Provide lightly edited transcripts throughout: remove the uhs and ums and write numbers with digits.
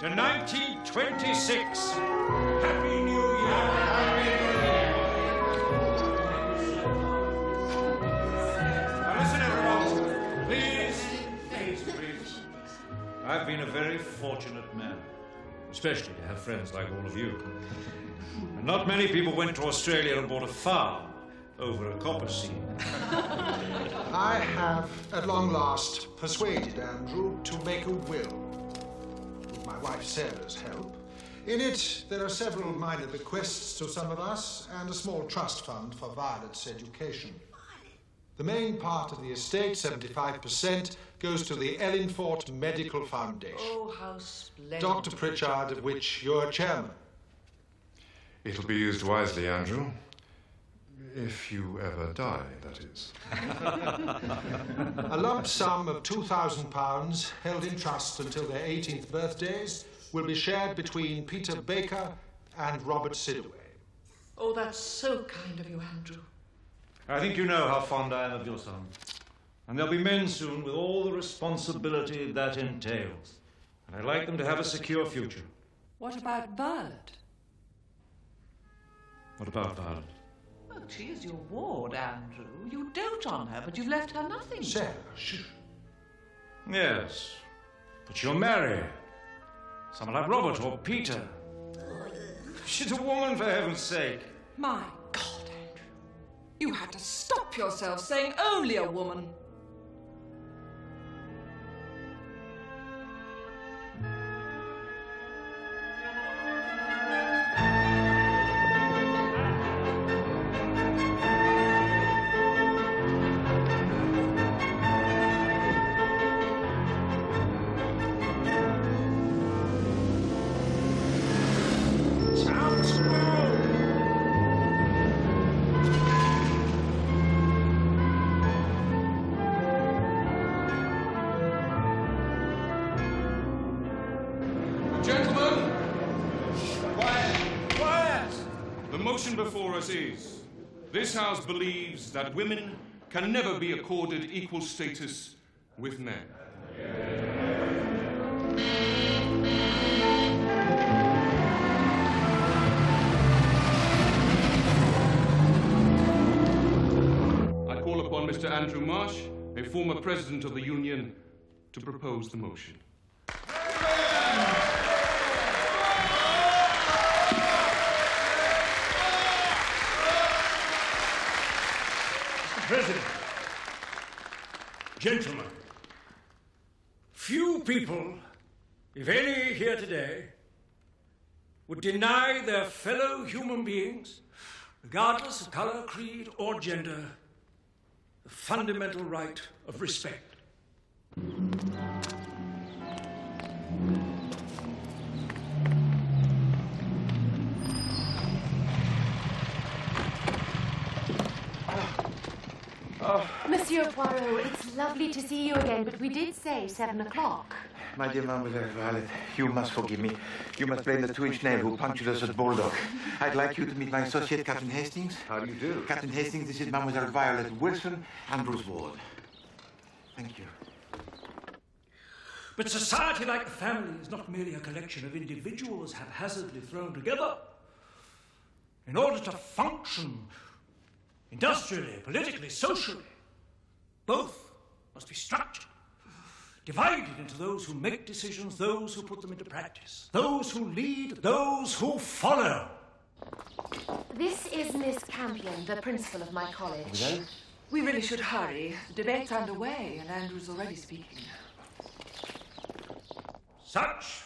to 1926. Happy New Year. Happy New Year. Now listen, everyone. Please. I've been a very fortunate man, especially to have friends like all of you. And not many people went to Australia and bought a farm over a copper seam. I have, at long last, persuaded Andrew to make a will, with my wife Sarah's help. In it, there are several minor bequests to some of us and a small trust fund for Violet's education. The main part of the estate, 75%, goes to the Ellingfort Medical Foundation. Oh, how splendid. Dr. Pritchard, of which you're chairman. It'll be used wisely, Andrew. If you ever die, that is. A lump sum of £2,000 held in trust until their 18th birthdays will be shared between Peter Baker and Robert Sidaway. Oh, that's so kind of you, Andrew. I think you know how fond I am of your son. And there'll be men soon with all the responsibility that entails. And I'd like them to have a secure future. What about Violet? What about Violet? Oh, she is your ward, Andrew. You dote on her, but you've left her nothing. Sarah, shh. Yes, but she'll marry someone like Robert or Peter. She's a woman, for heaven's sake. My God, Andrew. You had to stop yourself saying only a woman. Before us is, this House believes that women can never be accorded equal status with men. I call upon Mr. Andrew Marsh, a former president of the Union, to propose the motion. President, gentlemen, few people, if any here today, would deny their fellow human beings, regardless of color, creed, or gender, the fundamental right of respect. Monsieur Poirot, it's lovely to see you again, but we did say 7 o'clock. My dear Mademoiselle Violet, you must forgive me. You must blame the 2-inch nail who punctured us at Bulldog. I'd like you to meet my associate, Captain Hastings. How do you do? Captain Hastings, this is Mademoiselle Violet Wilson, Andrew's ward. Thank you. But society, like the family, is not merely a collection of individuals haphazardly thrown together. In order to function industrially, politically, socially, both must be structured, divided into those who make decisions, those who put them into practice, those who lead, those who follow. This is Miss Campion, the principal of my college. We really should hurry. The debate's underway, and Andrew's already speaking. Such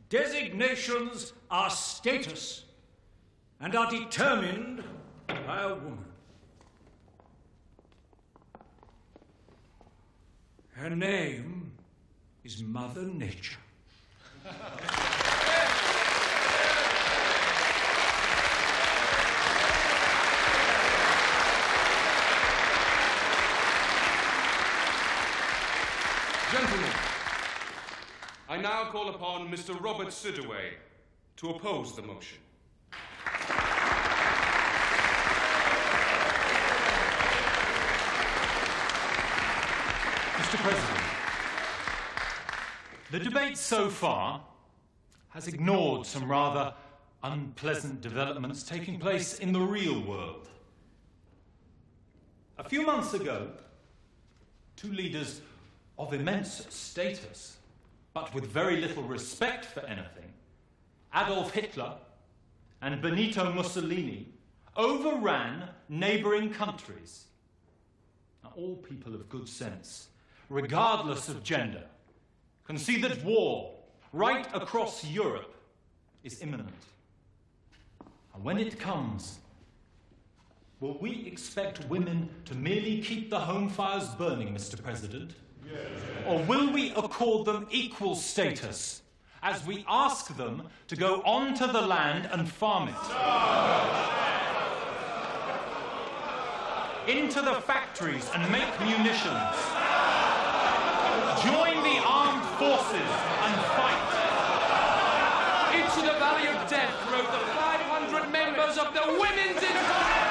designations are status and are determined by a woman. Her name is Mother Nature. Gentlemen, I now call upon Mr. Robert Sidaway to oppose the motion. Mr. President, the debate so far has ignored some rather unpleasant developments taking place in the real world. A few months ago, two leaders of immense status, but with very little respect for anything, Adolf Hitler and Benito Mussolini, overran neighboring countries. Now, all people of good sense, regardless of gender, can see that war right across Europe is imminent. And when it comes, will we expect women to merely keep the home fires burning, Mr. President? Yes. Or will we accord them equal status as we ask them to go onto the land and farm it? Into the factories and make munitions. Join the armed forces and fight. Into the valley of death rode the 500 members of the Women's Inquiry.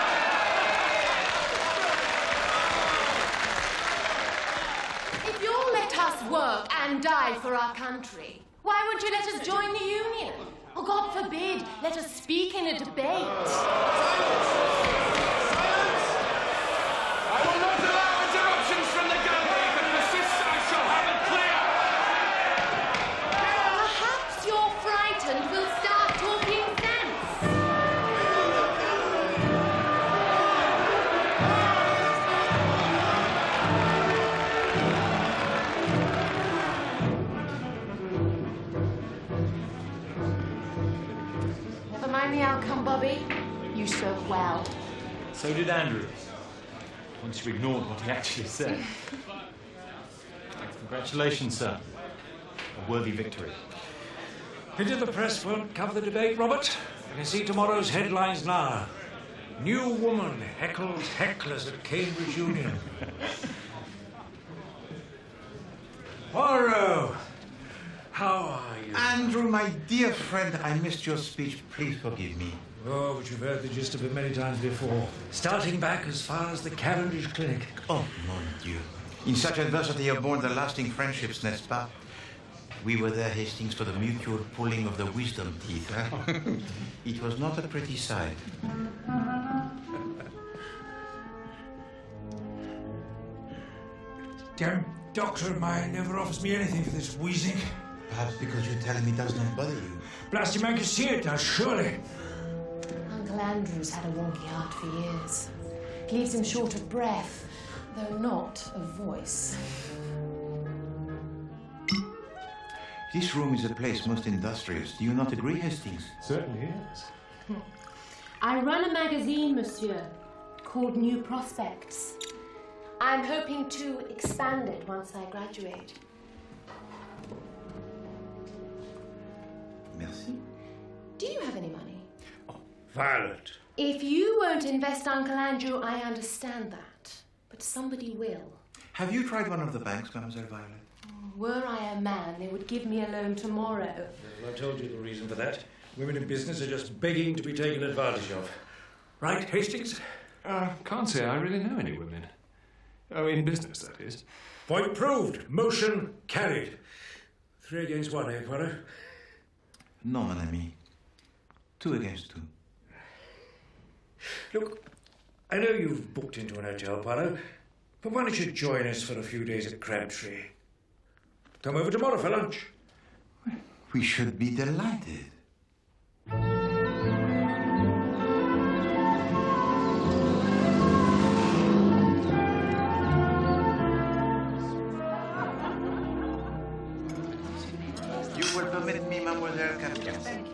If you'll let us work and die for our country, why won't you let us join the union? Oh, God forbid, let us speak in a debate. I will not allow interruptions from the gallery. If it persists, I shall have it clear. Perhaps you're frightened we'll start talking sense. Never mind the outcome, Bobby. You spoke well. So did Andrew, once you ignored what he actually said. Congratulations, sir. A worthy victory. Pity the press won't cover the debate, Robert. I can see tomorrow's headlines now. New woman heckles hecklers at Cambridge Union. Poirot, how are you? Andrew, my dear friend, I missed your speech. Please forgive me. Oh, but you've heard the gist of it many times before. Starting back as far as the Cavendish Clinic. Oh, mon Dieu. In such adversity are born the lasting friendships, n'est-ce pas? We were there, Hastings, for the mutual pulling of the wisdom teeth. Huh? It was not a pretty sight. Damn doctor of mine never offers me anything for this wheezing. Perhaps because you tell him it does not bother you. Blasty man can see it does, surely. Uncle Andrew's had a wonky heart for years. It leaves him short of breath, though not of voice. This room is a place most industrious. Do you not agree, Hastings? Certainly is. I run a magazine, monsieur, called New Prospects. I'm hoping to expand it once I graduate. Merci. Do you have any money? Violet. If you won't invest, Uncle Andrew, I understand that. But somebody will. Have you tried one of the banks, Mademoiselle Violet? Were I a man, they would give me a loan tomorrow. Well, I told you the reason for that. Women in business are just begging to be taken advantage of. Right, Hastings? Can't say I really know any women. Oh, in business, that is. Point proved. Motion carried. 3 against 1, eh, Poirot? No, mon ami. 2 against 2. Look, I know you've booked into an hotel, Poirot, but why don't you join us for a few days at Crabtree? Come over tomorrow for lunch. We should be delighted. You will permit me, Mademoiselle Capion. Thank you.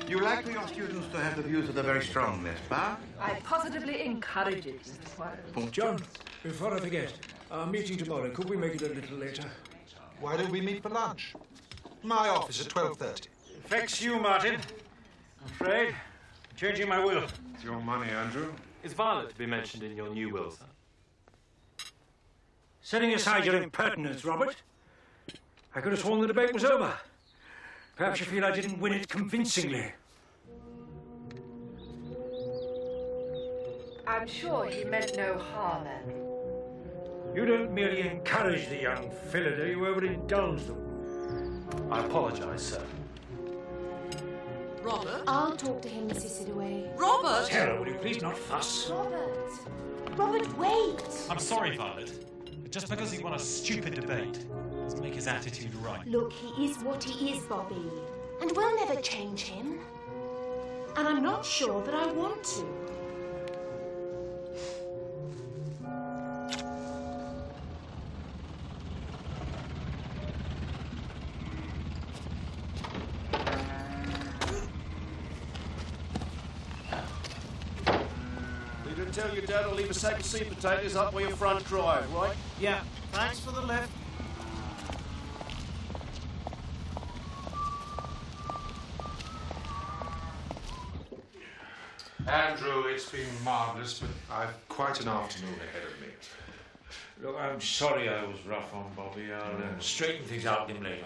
You like for your students to have the views of the very strong, n'est-ce pas? I positively encourage it, Mr. Poirot. John, before I forget, our meeting tomorrow, could we make it a little later? Why don't we meet for lunch? My office at 12:30. Affects you, Martin. I'm afraid. I'm changing my will. It's your money, Andrew. Is Violet to be mentioned in your new will, sir? Setting aside your impertinence, Robert, I could have sworn the debate was over. Perhaps you feel I didn't win it convincingly. I'm sure he meant no harm, Andrew. You don't merely encourage the young Philader, you overindulge them. I apologize, sir. Robert? I'll talk to him, Mrs. Sidaway. Robert! Sarah, will you please not fuss? Robert! Robert, wait! I'm sorry, Violet. But just because he won a stupid debate doesn't make his attitude right. Look, he is what he is, Bobby. And we'll never change him. And I'm not sure that I want to. You did tell your dad to leave a sack of sweet potatoes up by your front drive, right? Yeah, thanks for the lift. Andrew, it's been marvellous, but I've quite an afternoon ahead of me. Look, I'm sorry I was rough on Bobby. I'll straighten things out with him later.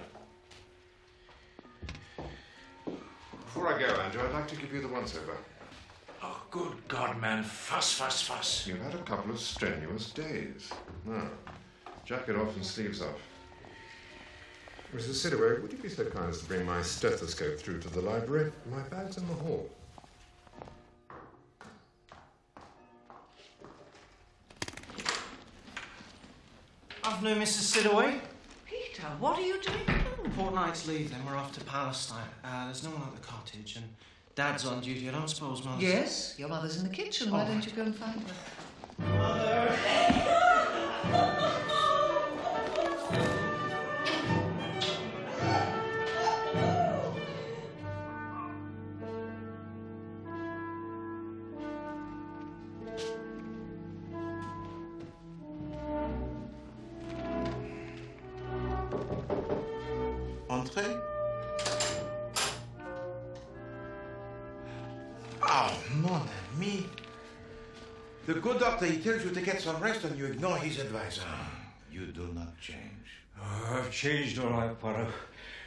Before I go, Andrew, I'd like to give you the once-over. Oh, good God, man. Fuss, fuss, fuss. You've had a couple of strenuous days. Now, jacket off and sleeves off. Mrs. Sidaway, would you be so kind as to bring my stethoscope through to the library? My bag's in the hall. Afternoon, Mrs. Sidaway. Peter, what are you doing? Fortnight's leave, then we're off to Palestine. There's no one at the cottage, and Dad's on duty. I don't suppose Mother's... Yes, your mother's in the kitchen. Why don't you go and find her? Mother! Entrez. Oh, mon ami. The good doctor, he tells you to get some rest and you ignore his advice. You do not change. Oh, I've changed all right, Poirot.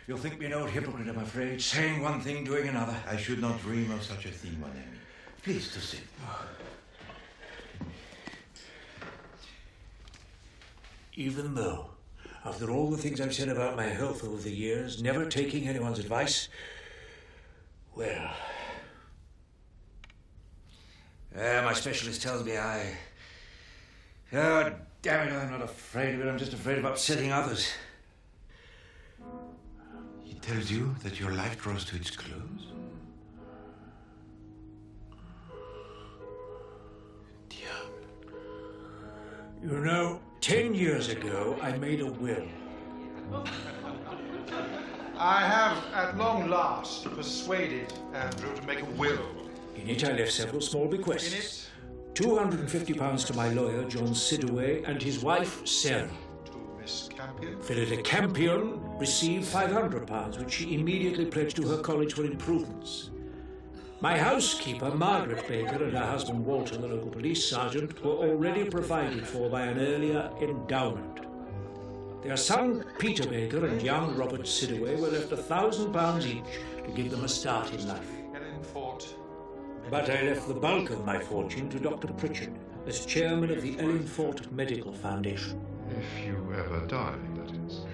You'll think me an old hypocrite, I'm afraid. Saying one thing, doing another. I should not dream of such a thing, mon ami. Please to sit. Even though, after all the things I've said about my health over the years, never taking anyone's advice, well... my specialist tells me Oh, damn it, I'm not afraid of it. I'm just afraid of upsetting others. He tells you that your life draws to its close? Diable. You know, 10 years ago, I made a will. I have, at long last, persuaded Andrew to make a will. In it, I left several small bequests. £250 to my lawyer, John Sidaway, and his wife, Sarah. To Miss Campion. Philida Campion received £500, which she immediately pledged to her college for improvements. My housekeeper, Margaret Baker, and her husband, Walter, the local police sergeant, were already provided for by an earlier endowment. Their son, Peter Baker, and young Robert Sidaway were left £1,000 each to give them a start in life. Ellingfort. But I left the bulk of my fortune to Dr. Pritchard as chairman of the Ellingfort Medical Foundation. If you ever die, that is.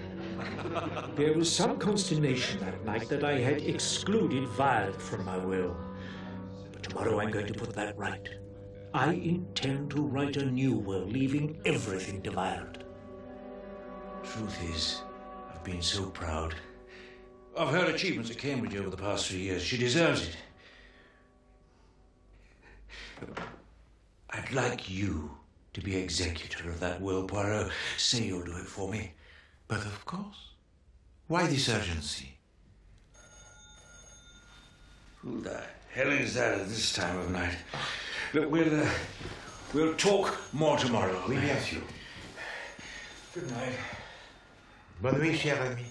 There was some consternation that night that I had excluded Violet from my will. But tomorrow I'm going to put that right. I intend to write a new will, leaving everything to Violet. Truth is, I've been so proud of her achievements at Cambridge over the past 3 years. She deserves it. I'd like you to be executor of that will, Poirot. Say you'll do it for me. But of course. Why this urgency? Who the hell is that at this time of night? Look, we'll talk more tomorrow. Oui, bien sûr. Good night. Bonne nuit, cher ami.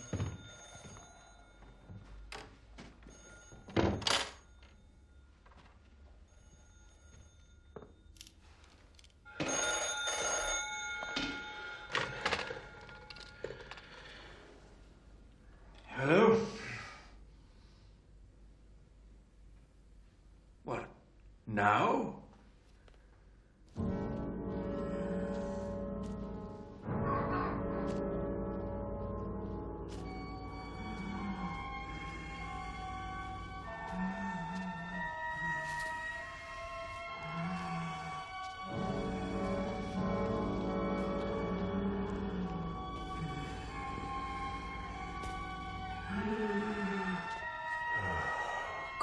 Hello? What? Now?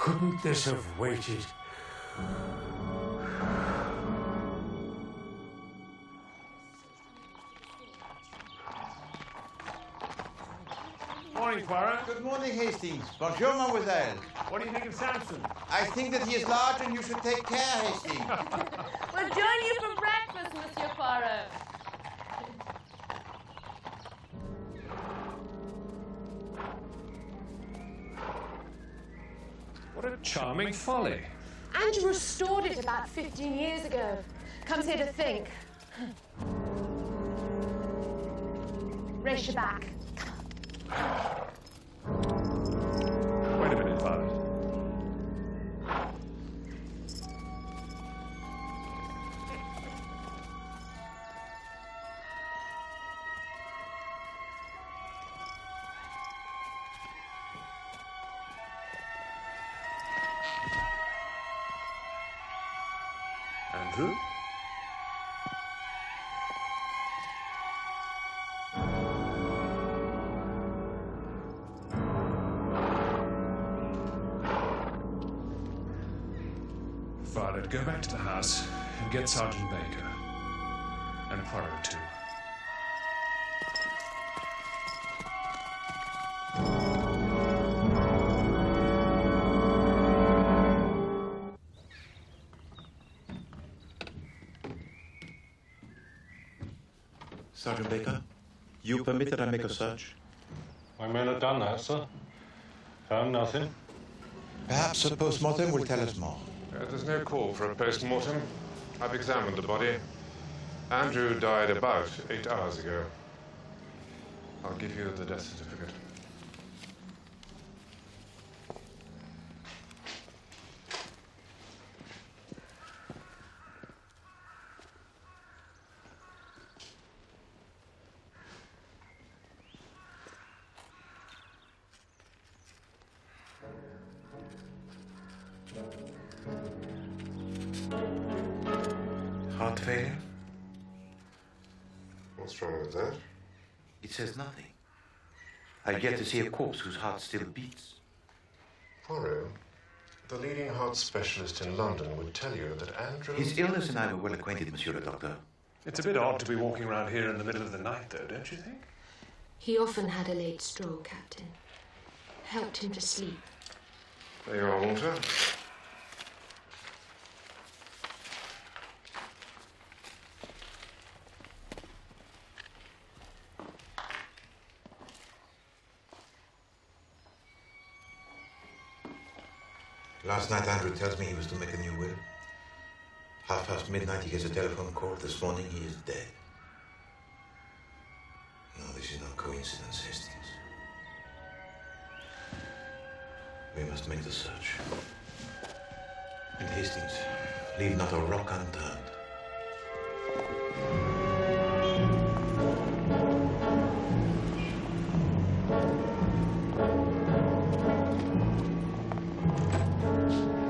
Couldn't this have waited? Morning, Poirot. Good morning, Hastings. Bonjour, mademoiselle. What do you think of Samson? I think that he is large and you should take care, Hastings. We'll join you for breakfast, Monsieur Poirot. What a charming folly. Andrew restored it about 15 years ago. Comes here to think. Race your back. Wait a minute, Violet. Andrew? Violet, go back to the house and get Sergeant Baker. And Poirot, too. Sergeant Baker, you permit that I make a search? My men have done that, sir. Found nothing. Perhaps a post-mortem will tell us more. There's no call for a post-mortem. I've examined the body. Andrew died about 8 hours ago. I'll give you the death certificate. Heart failure? What's wrong with that? It says nothing. I get to see a corpse whose heart still beats. Poirot, the leading heart specialist in London would tell you that Andrew... His illness and I were well acquainted, Monsieur le Docteur. It's a bit odd to be walking around here in the middle of the night, though, don't you think? He often had a late stroll, Captain. Helped him to sleep. There you are, Walter. Last night, Andrew tells me he was to make a new will. midnight, he gets a telephone call. This morning, he is dead. No, this is no coincidence, Hastings. We must make the search. And Hastings, leave not a rock unturned.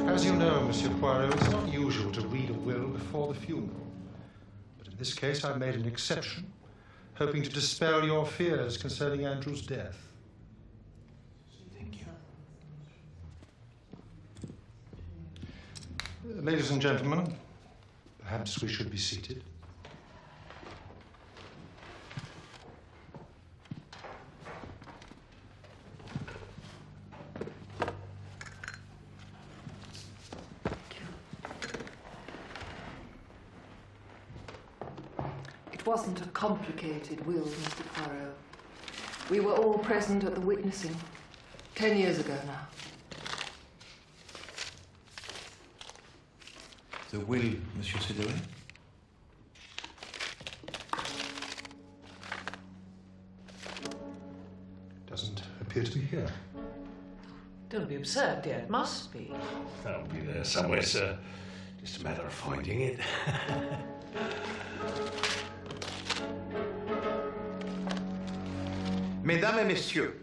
As you know, Monsieur Poirot, it's not usual to read a will before the funeral. But in this case, I made an exception, hoping to dispel your fears concerning Andrew's death. Thank you. Ladies and gentlemen, perhaps we should be seated. It wasn't a complicated will, Mr. Poirot. We were all present at the witnessing 10 years ago now. The will, Monsieur Sidoret? Doesn't appear to be here. Don't be absurd, dear. It must be. That'll be there somewhere, sir. Just a matter of finding it. Mesdames et Messieurs,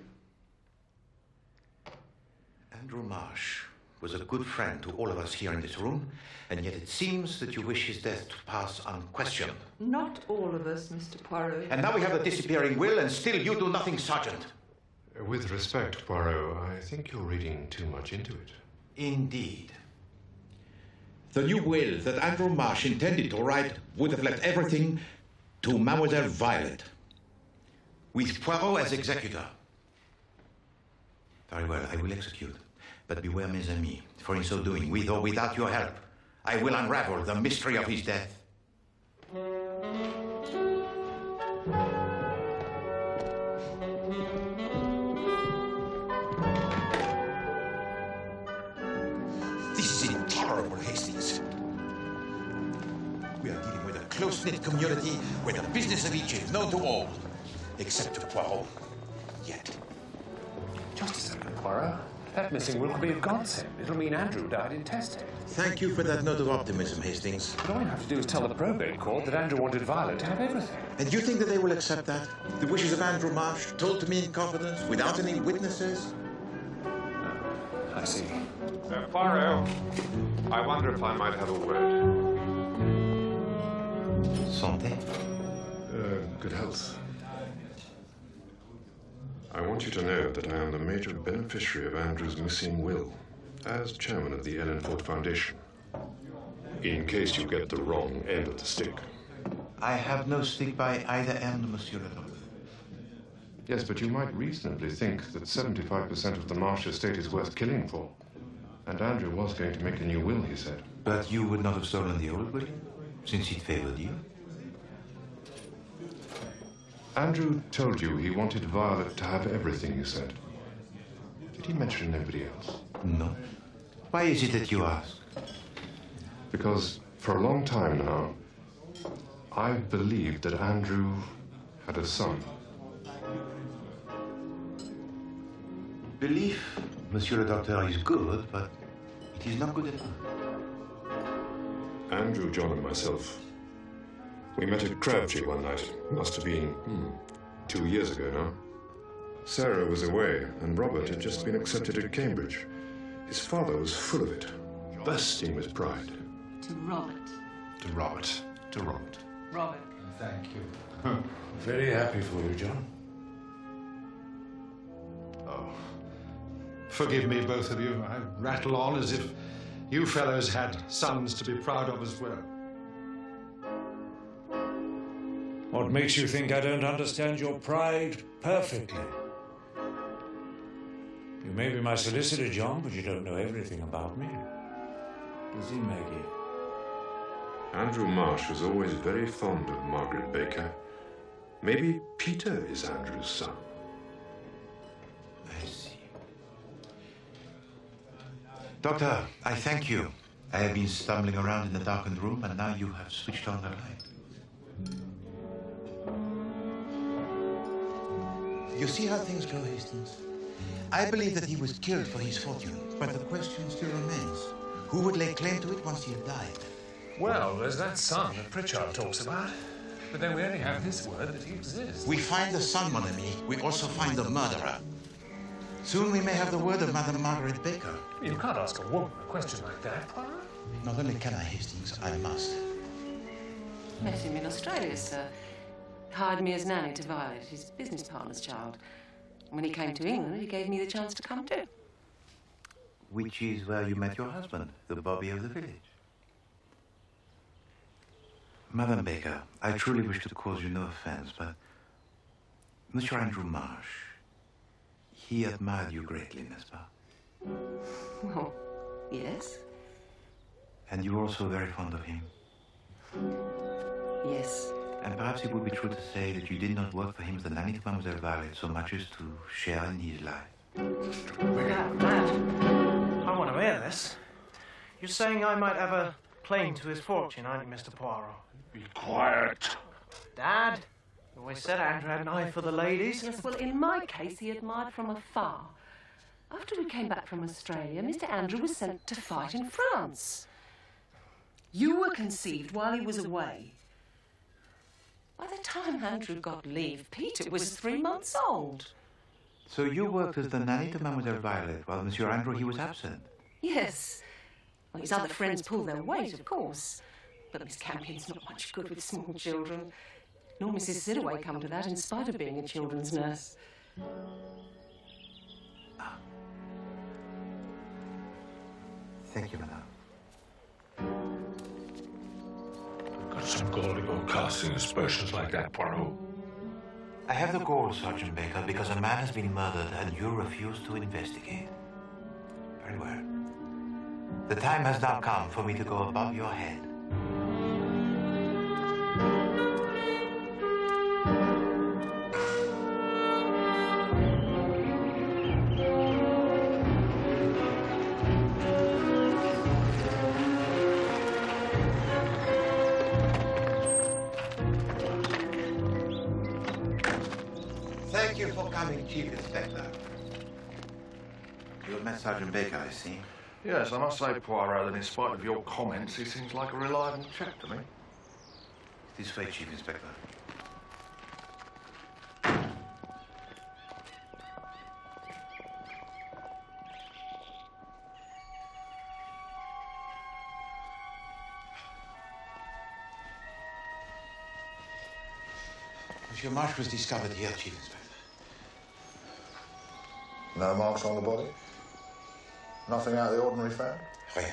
Andrew Marsh was a good friend to all of us here in this room, and yet it seems that you wish his death to pass unquestioned. Not all of us, Mr. Poirot. And now we have the disappearing will, and still you do nothing, Sergeant. With respect, Poirot, I think you're reading too much into it. Indeed. The new will that Andrew Marsh intended to write would have left everything to Mademoiselle Violet, with Poirot as executor. Very well, I will execute. But beware, mes amis, for in so doing, with or without your help, I will unravel the mystery of his death. This is intolerable, Hastings. We are dealing with a close-knit community where the business of each is known to all, except to Poirot. Yet. Just a second, Poirot. That missing will be a godsend. It'll mean Andrew died intestate. Thank you for that note of optimism, Hastings. But all you have to do is tell the probate court that Andrew wanted Violet to have everything. And you think that they will accept that? The wishes of Andrew Marsh, told to me in confidence, without any witnesses? I see. Poirot, I wonder if I might have a word. Santé. Good health. I want you to know that I am the major beneficiary of Andrew's missing will, as chairman of the Ellen Ford Foundation, in case you get the wrong end of the stick. I have no stick by either end, Monsieur le Docteur. Yes, but you might reasonably think that 75% of the Marsh estate is worth killing for. And Andrew was going to make a new will, he said. But you would not have stolen the old will, since it favored you? Andrew told you he wanted Violet to have everything, you said. Did he mention anybody else? No. Why is it that you ask? Because for a long time now, I've believed that Andrew had a son. Belief, Monsieur le Docteur, is good, but it is not good enough. Andrew, John, and myself, we met at Crabtree one night. Must have been 2 years ago now. Sarah was away, and Robert had just been accepted at Cambridge. His father was full of it, bursting with pride. To Robert. To Robert. To Robert. Robert. Thank you. Very happy for you, John. Oh, forgive me, both of you. I rattle on as if you fellows had sons to be proud of as well. What makes you think I don't understand your pride perfectly? You may be my solicitor, John, but you don't know everything about me. Does he, Maggie? Andrew Marsh was always very fond of Margaret Baker. Maybe Peter is Andrew's son. I see. Doctor, I thank you. I have been stumbling around in the darkened room, and now you have switched on the light. You see how things go, Hastings? I believe that he was killed for his fortune, but the question still remains. Who would lay claim to it once he had died? Well, there's that son that Pritchard talks about. But then we only have his word that he exists. We find the son, mon ami. We also find the murderer. Soon we may have the word of Madame Margaret Baker. You can't ask a woman a question like that, Poirot. Not only can I, Hastings, I must. Met him in Australia, sir. Hired me as nanny to Violet, his business partner's child. When he came to England, he gave me the chance to come too. Which is where you met your husband, the Bobby of the village. Madame Baker, I truly wish to cause you no offense, but Monsieur Andrew Marsh, he admired you greatly, n'est-ce pas? Well, yes. And you were also very fond of him. Yes. And perhaps it would be true to say that you did not work for him as the nanny to Mademoiselle Violet so much as to share in his life. Dad, I want to hear this. You're saying I might have a claim to his fortune, aren't you, Mr. Poirot? Be quiet. Dad, you always said Andrew had an eye for the ladies. Yes, well, in my case, he admired from afar. After we came back from Australia, Mr. Andrew was sent to fight in France. You were conceived while he was away. By the time Andrew got leave, Peter was 3 months old. So you worked as the nanny to Mademoiselle Violet while Monsieur Andrew, he was absent? Yes. Well, his other friends pulled their weight, of course. But Miss Campion's not much good with small children. Nor Mrs. Sidaway come to that, in spite of being a children's nurse. Thank you, madame. Got some gall to go casting aspersions like that, Poirot. I have the gall, Sergeant Baker, because a man has been murdered and you refuse to investigate. Very well. The time has now come for me to go above your head. Thank you for coming, Chief Inspector. You have met Sergeant Baker, I see. Yes, I must say, Poirot, that in spite of your comments, he seems like a reliable chap to me. This way, Chief Inspector. Monsieur Marsh was discovered here, Chief Inspector. No marks on the body? Nothing out of the ordinary found? Rien.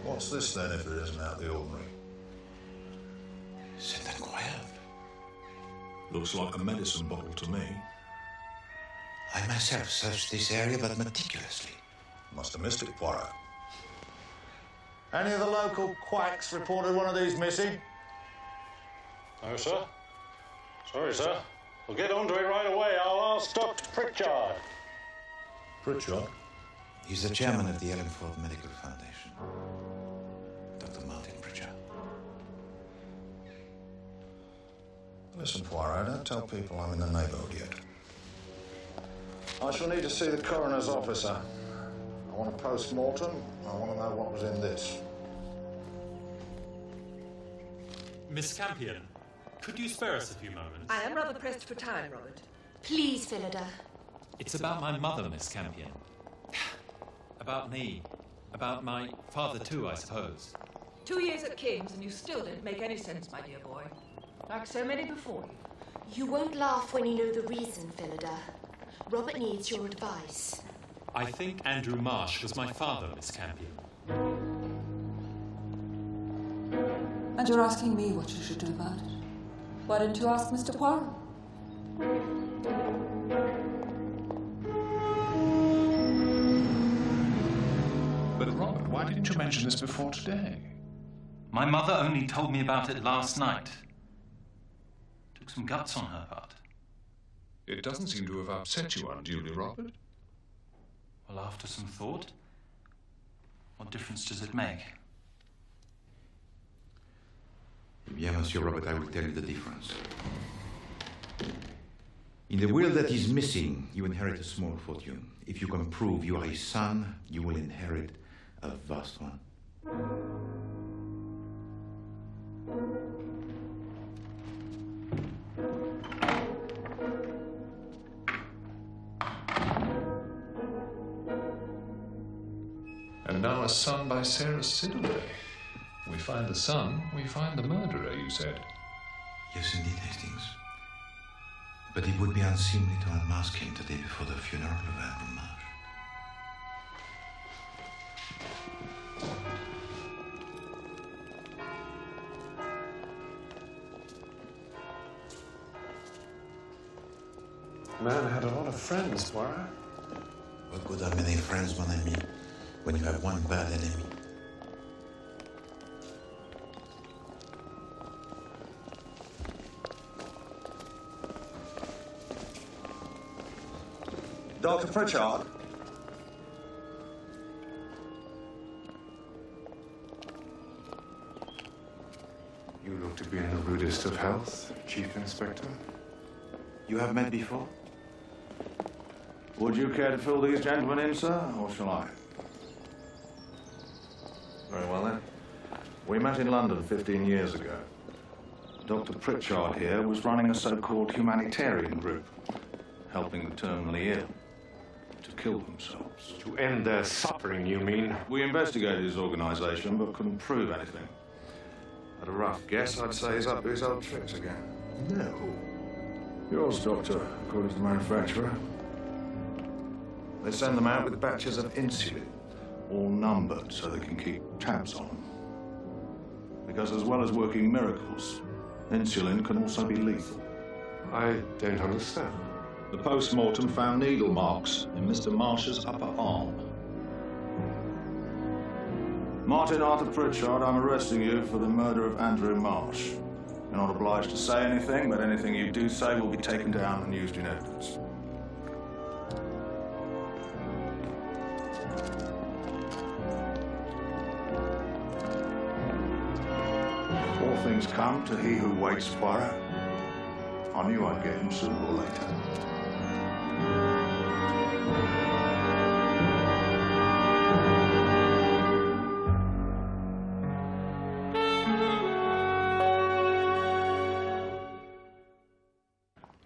What's this then, if it isn't out of the ordinary? C'est incroyable. Looks like a medicine bottle to me. I myself searched this area, but meticulously. Must have missed it, Poirot. Any of the local quacks reported one of these missing? No, sir. Sorry, sir. We'll get onto it right away. I'll ask Dr. Pritchard. Pritchard? He's the chairman of the Ellenford Medical Foundation. Dr. Martin Pritchard. Listen, Poirot, don't tell people I'm in the neighbourhood yet. I shall need to see the coroner's officer. I want a post-mortem. I want to know what was in this. Miss Campion, could you spare us a few moments? I am rather pressed for time, Robert. Please, Phillida. It's about my mother, Miss Campion. About me. About my father, too, I suppose. 2 years at King's and you still didn't make any sense, my dear boy. Like so many before you. You won't laugh when you know the reason, Phillida. Robert needs your advice. I think Andrew Marsh was my father, Miss Campion. And you're asking me what you should do about it? Why didn't you ask Mr. Poirot? But Robert, why didn't you mention this before today? My mother only told me about it last night. Took some guts on her part. It doesn't seem to have upset you unduly, Robert. Well, after some thought, what difference does it make? Eh bien, Monsieur Robert, I will tell you the difference. In the will that is missing, you inherit a small fortune. If you can prove you are his son, you will inherit a vast one. And now a son by Sarah Sidaway. We find the son, we find the murderer, you said. Yes, indeed, Hastings. But it would be unseemly to unmask him today before the funeral of Andrew Marsh. The man had a lot of friends, Poirot. What good are many friends, mon ami, when you have one bad enemy? Dr. Pritchard? You look to be in the rudest of health, Chief Inspector. You have met before? Would you care to fill these gentlemen in, sir, or shall I? Very well, then. We met in London 15 years ago. Dr. Pritchard here was running a so-called humanitarian group, helping the terminally ill. to kill themselves. To end their suffering, you mean? We investigated his organisation, but couldn't prove anything. At a rough guess, I'd say he's up to his old tricks again. No. Yours, Doctor, according to the manufacturer. They send them out with batches of insulin, all numbered so they can keep tabs on them. Because as well as working miracles, insulin can also be lethal. I don't understand. The post-mortem found needle marks in Mr. Marsh's upper arm. Martin Arthur Pritchard, I'm arresting you for the murder of Andrew Marsh. You're not obliged to say anything, but anything you do say will be taken down and used in evidence. All things come to he who waits, Poirot. I knew I'd get him sooner or later.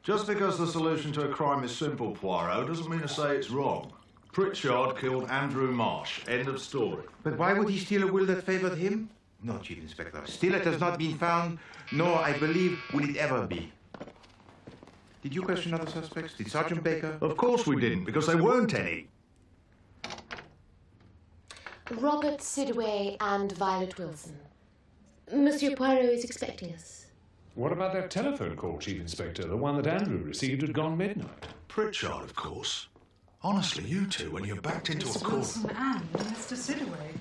Just because the solution to a crime is simple, Poirot, doesn't mean to say it's wrong. Pritchard killed Andrew Marsh. End of story. But why would he steal a will that favored him? No, Chief Inspector. Still, it has not been found, nor, I believe, will it ever be. Did you question other suspects? Did Sergeant Baker? Of course we didn't, because there weren't any. Robert Sidaway and Violet Wilson. Monsieur Poirot is expecting us. What about that telephone call, Chief Inspector? The one that Andrew received at gone midnight. Pritchard, of course. Honestly, you two, when you're backed into a corner... Wilson and Mr. Sidaway.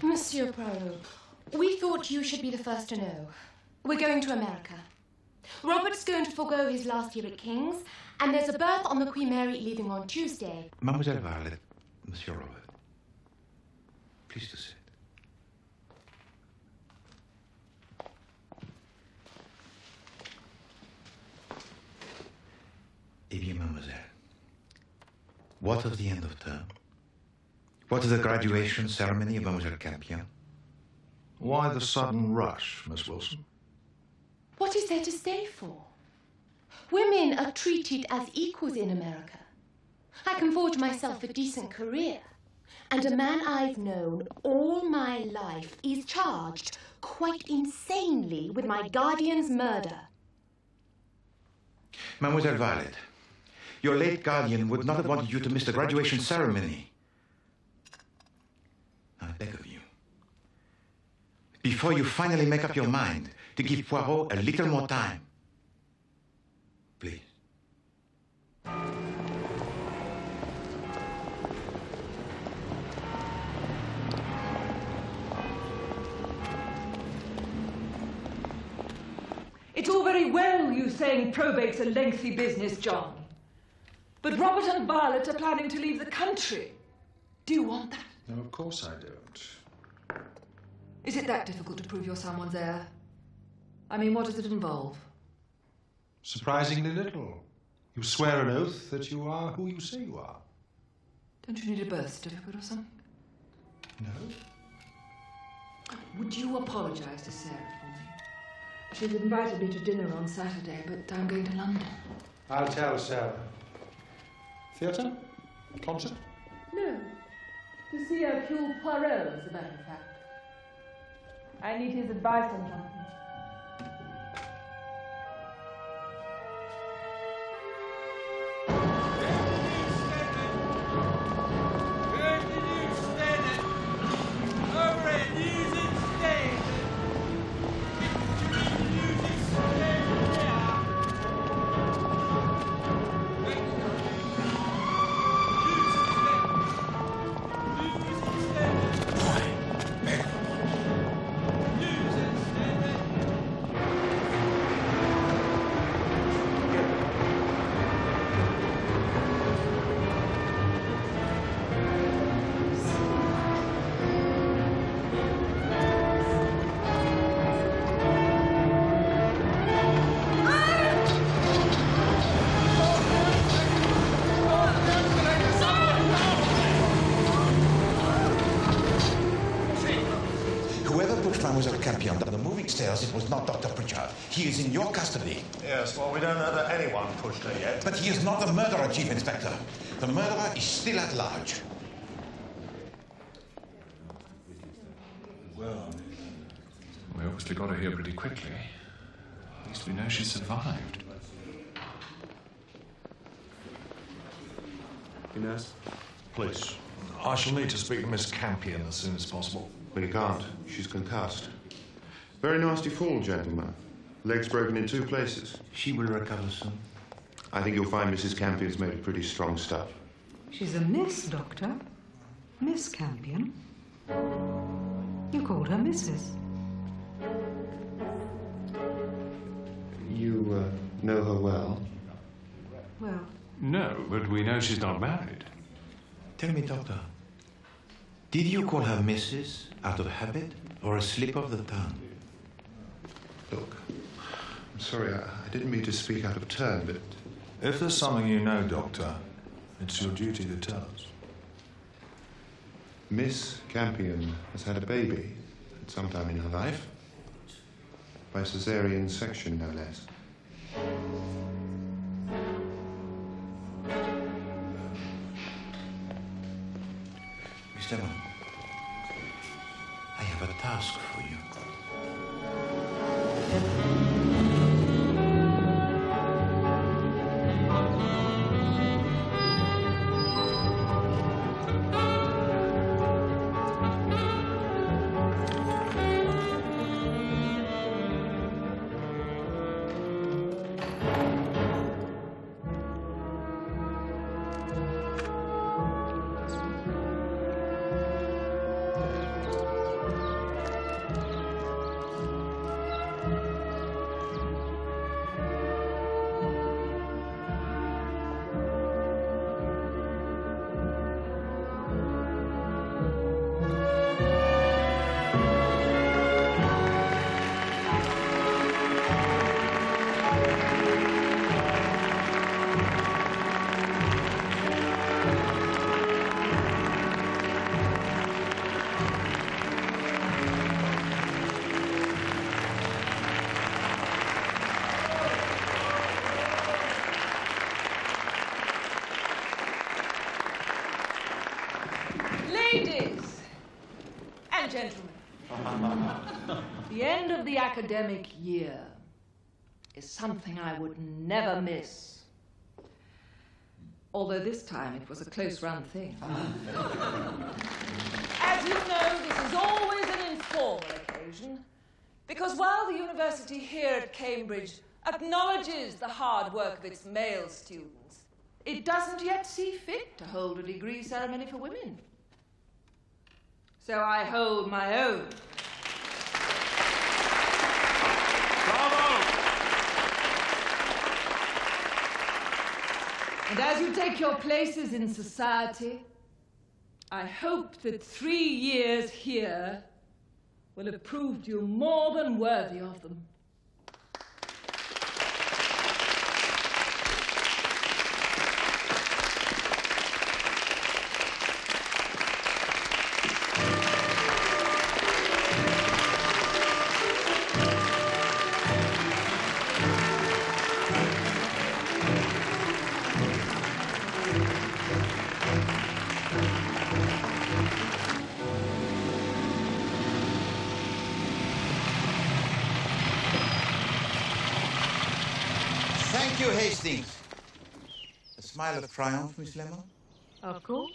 Monsieur Poirot, we thought you should be the first to know. We're going to America. Robert's going to forego his last year at King's, and there's a berth on the Queen Mary leaving on Tuesday. Mademoiselle Violet, Monsieur Robert. Please to sit. Eh bien, mademoiselle, what of the end of term? What of the graduation ceremony of Mademoiselle Campion? Why the sudden rush, Miss Wilson? What is there to stay for? Women are treated as equals in America. I can forge myself a decent career. And a man I've known all my life is charged, quite insanely, with my guardian's murder. Mademoiselle Violet, your late guardian would not have wanted you to miss the graduation ceremony. I beg of you, before you finally make up your mind, to give Poirot a little more time. Please. It's all very well you saying probate's a lengthy business, John. But Robert and Violet are planning to leave the country. Do you want that? No, of course I don't. Is it that difficult to prove you're someone's heir? I mean, what does it involve? Surprisingly little. You swear an oath that you are who you say you are. Don't you need a birth certificate or something? No? Would you apologise to Sarah for me? She's invited me to dinner on Saturday, but I'm going to London. I'll tell Sarah. Theatre? Concert? No. To see Hercule Poirot, as a matter of fact. I need his advice on something. Mademoiselle Campion down the moving stairs, it was not Dr. Pritchard. He is in your custody. Yes, well, we don't know that anyone pushed her yet. But he is not the murderer, Chief Inspector. The murderer is still at large. Well, we obviously got her here pretty quickly. At least we know she survived. Inez? Please. I shall need to speak to Miss Campion as soon as possible. Well, you can't. She's concussed. Very nasty fall, gentlemen. Legs broken in 2 places. She will recover soon. I think you'll find Mrs. Campion's made of pretty strong stuff. She's a miss, Doctor. Miss Campion. You called her Mrs. You know her well? Well, No, but we know she's not married. Tell me, Doctor, did you call her Mrs. out of habit or a slip of the tongue? Look, I'm sorry, I didn't mean to speak out of turn, but... If there's something you know, Doctor, it's your duty to tell us. Miss Campion has had a baby at some time in her life. By caesarean section, no less. Miss Lemon, I have a task for you. ladies and gentlemen, the end of the academic year is something I would never miss. Although this time it was a close-run thing. As you know, this is always an informal occasion, because while the university here at Cambridge acknowledges the hard work of its male students, it doesn't yet see fit to hold a degree ceremony for women. So I hold my own. And as you take your places in society, I hope that 3 years here will have proved you more than worthy of them. Thank you, Hastings. A smile of triumph, Miss Lemon? Of course.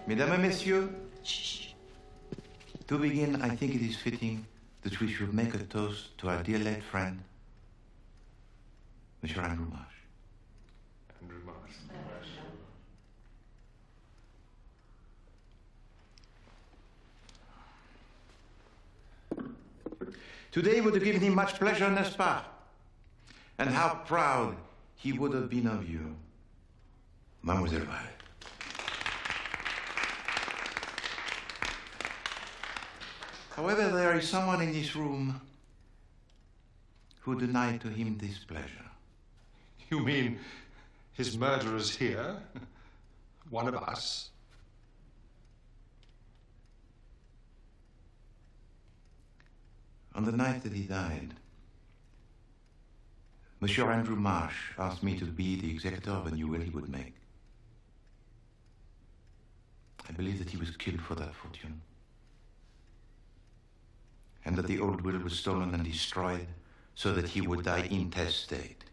Mesdames et Messieurs, to begin, I think it is fitting that we should make a toast to our dear late friend, Monsieur Andrew Marsh. Andrew Marsh. Today would have given him much pleasure, n'est-ce pas? And how proud he would have been of you, Mademoiselle Violet. However, there is someone in this room who denied to him this pleasure. You mean his murderer's here. One of us. On the night that he died, Monsieur Andrew Marsh asked me to be the executor of a new will he would make. I believe that he was killed for that fortune, and that the old will was stolen and destroyed so that he would die intestate.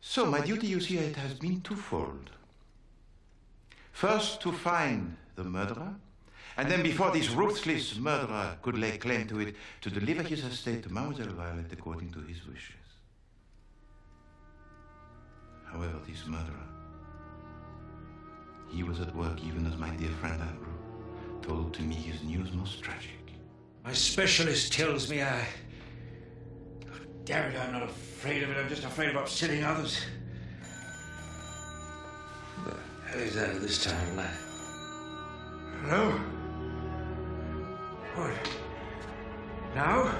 So my duty, you see, it has been twofold. First, to find the murderer, and then before this ruthless murderer could lay claim to it, to deliver his estate to Mademoiselle Violet according to his wishes. However, this murderer, he was at work even as my dear friend Andrew told to me his news most tragic. My specialist tells me oh, damn it, I'm not afraid of it. I'm just afraid of upsetting others. What the hell is that at this time of night? Hello? What? Now?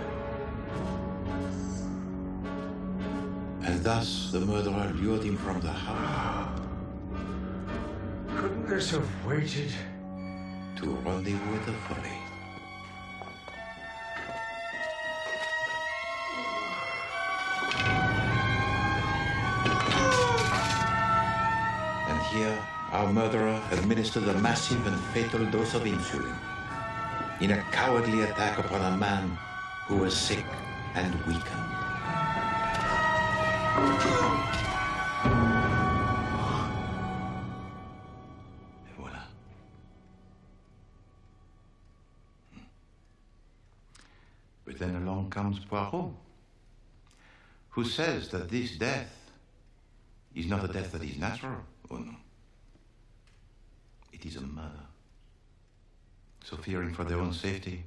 And thus the murderer lured him from the house. Couldn't this have waited? To rendezvous at the folly. And here, our murderer administered a massive and fatal dose of insulin in a cowardly attack upon a man who was sick and weakened. But then along comes Poirot, who says that this death is not a death that is natural. Oh no. It is a murder. So fearing for their own safety,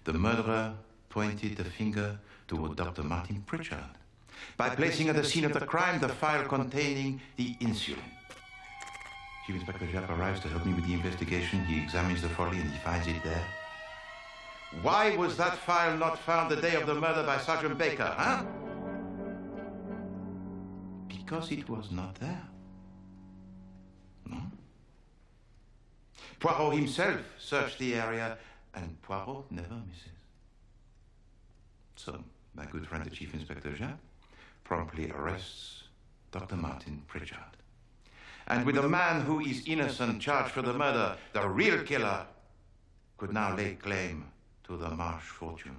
the murderer pointed the finger toward Dr. Martin Pritchard by placing at the scene of the crime the file containing the insulin. Chief Inspector Japp arrives to help me with the investigation. He examines the folly and he finds it there. Why was that file not found the day of the murder by Sergeant Baker, huh? Because it was not there. No? Poirot himself searched the area, and Poirot never misses. So, my good friend, the Chief Inspector Japp, promptly arrests Dr. Martin Pritchard. And with a man who is innocent charged for the murder, the real killer could now lay claim to the Marsh fortune.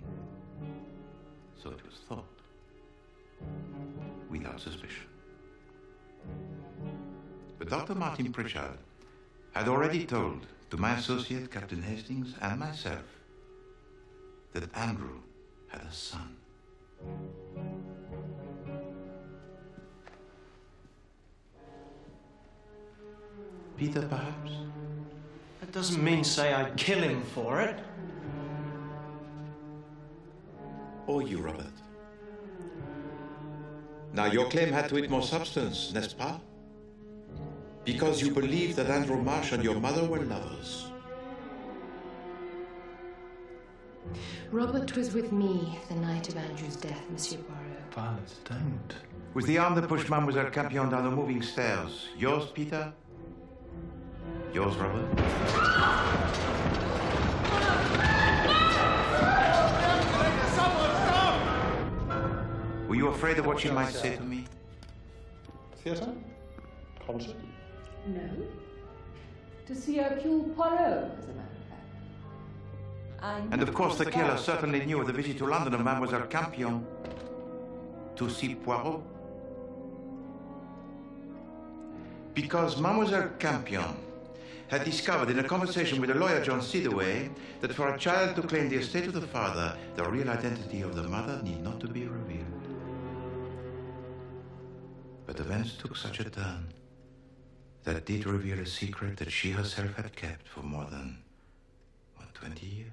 So it was thought, without suspicion. But Dr. Martin Pritchard had already told to my associate, Captain Hastings, and myself, that Andrew had a son. Peter, perhaps? That doesn't mean say I'd kill him for it. Or you, Robert. Now, your claim had to it more substance, n'est-ce pas? Because you believed that Andrew Marsh and your mother were lovers. Robert was with me the night of Andrew's death, Monsieur Poirot. Violet, don't. Was the arm that pushed Mademoiselle Campion down the moving stairs yours, Peter? Yours, Robert? Were you afraid of what she might say to me? Theatre? Concert? No. To see Hercule Poirot, as a matter of fact. And of course the killer certainly knew of the visit to London of Mademoiselle Campion to see Poirot. Because Mademoiselle Campion had discovered in a conversation with the lawyer John Sidaway that for a child to claim the estate of the father, the real identity of the mother need not to be revealed. But events took such a turn that did reveal a secret that she herself had kept for more than, 20 years?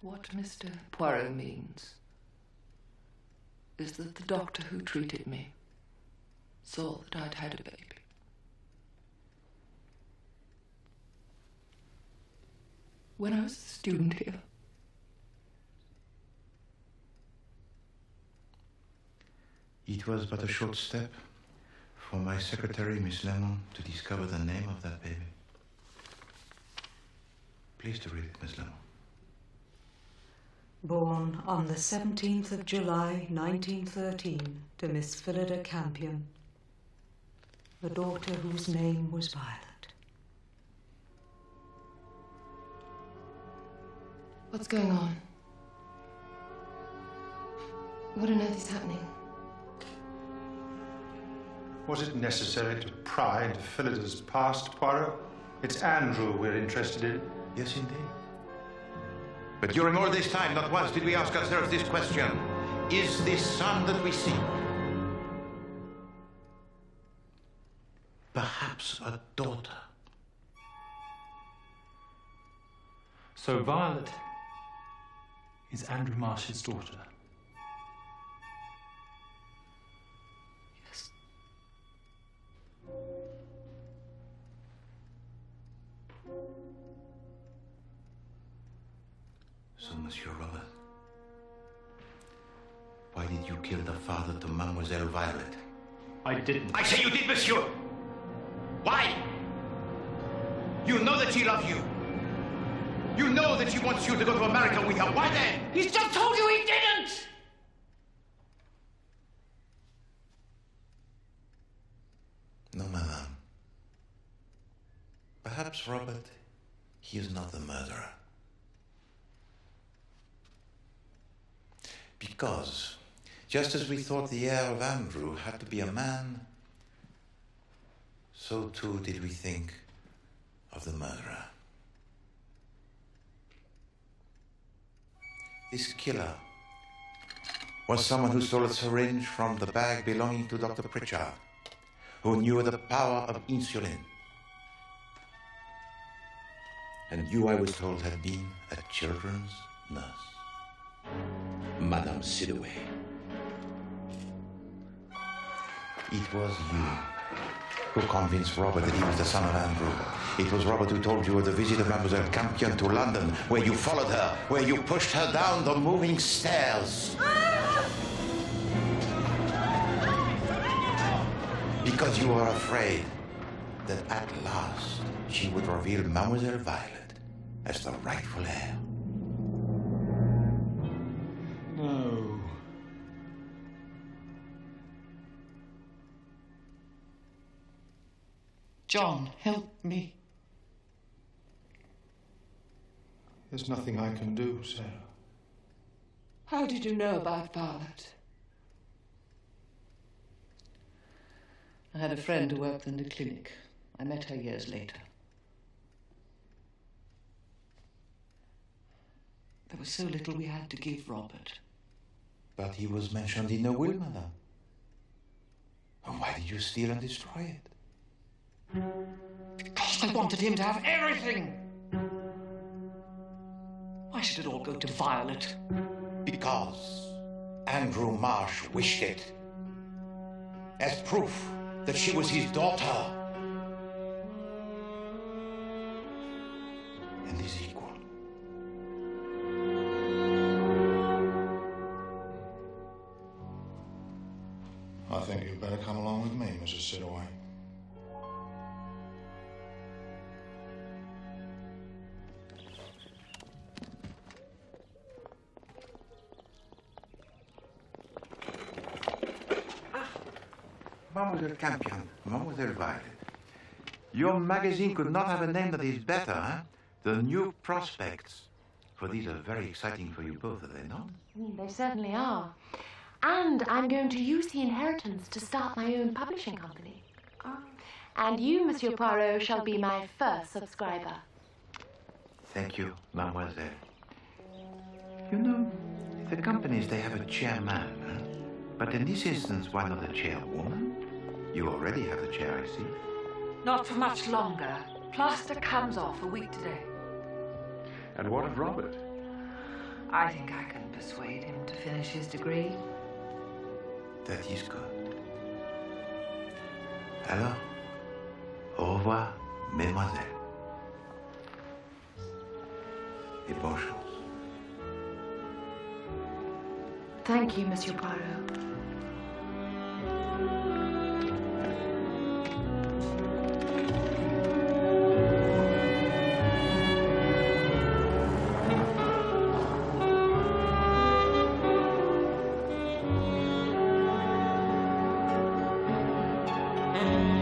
What Mr. Poirot means is that the doctor who treated me saw that I'd had a baby. When I was a student here. It was but a short step for my secretary, Miss Lemon, to discover the name of that baby. Please to read it, Miss Lemon. Born on the 17th of July, 1913, to Miss Phillida Campion, the daughter whose name was Violet. What's going on? What on earth is happening? Was it necessary to pry into Phillida's past, Poirot? It's Andrew we're interested in. Yes, indeed. But during all this time, not once did we ask ourselves this question. Is this son that we see perhaps a daughter? So Violet is Andrew Marsh's daughter. Yes. So, Monsieur Robert, why did you kill the father to Mademoiselle Violet? I didn't. I say you did, Monsieur! Why? You know that she loves you. You know that she wants you to go to America with her. Why then? He's just told you he didn't! No, madame. Perhaps, Robert, he is not the murderer. Because, just as we thought the heir of Andrew had to be a man, so too did we think of the murderer. This killer was someone who stole a syringe from the bag belonging to Dr. Pritchard, who knew the power of insulin. And you, I was told, had been a children's nurse. Madame Sidaway. It was you who convinced Robert that he was the son of Andrew. It was Robert who told you of the visit of Mademoiselle Campion to London, where you followed her, where you pushed her down the moving stairs. Because you were afraid that at last she would reveal Mademoiselle Violet as the rightful heir. No. John, help me. There's nothing I can do, Sarah. How did you know about Violet? I had a friend who worked in the clinic. I met her years later. There was so little we had to give Robert. But he was mentioned in the will, madame. And why did you steal and destroy it? Because I wanted him to have everything. Why should it all go to Violet? Because Andrew Marsh wished it. As proof that she was his daughter. And his equal. I think you'd better come along with me, Mrs. Sidaway. Mademoiselle Campion, Mademoiselle Violet. Your magazine could not have a name that is better, huh? The New Prospects. For these are very exciting for you both, are they not? They certainly are. And I'm going to use the inheritance to start my own publishing company. And you, Monsieur Poirot, shall be my first subscriber. Thank you, mademoiselle. You know, the companies, they have a chairman, huh? But in this instance, why not a chairwoman? You already have the chair, I see. Not for much longer. Plaster comes off a week today. And what of Robert? I think I can persuade him to finish his degree. That is good. Alors, au revoir, mesdemoiselles. Et bonne chance. Thank you, Monsieur Poirot. Poirot.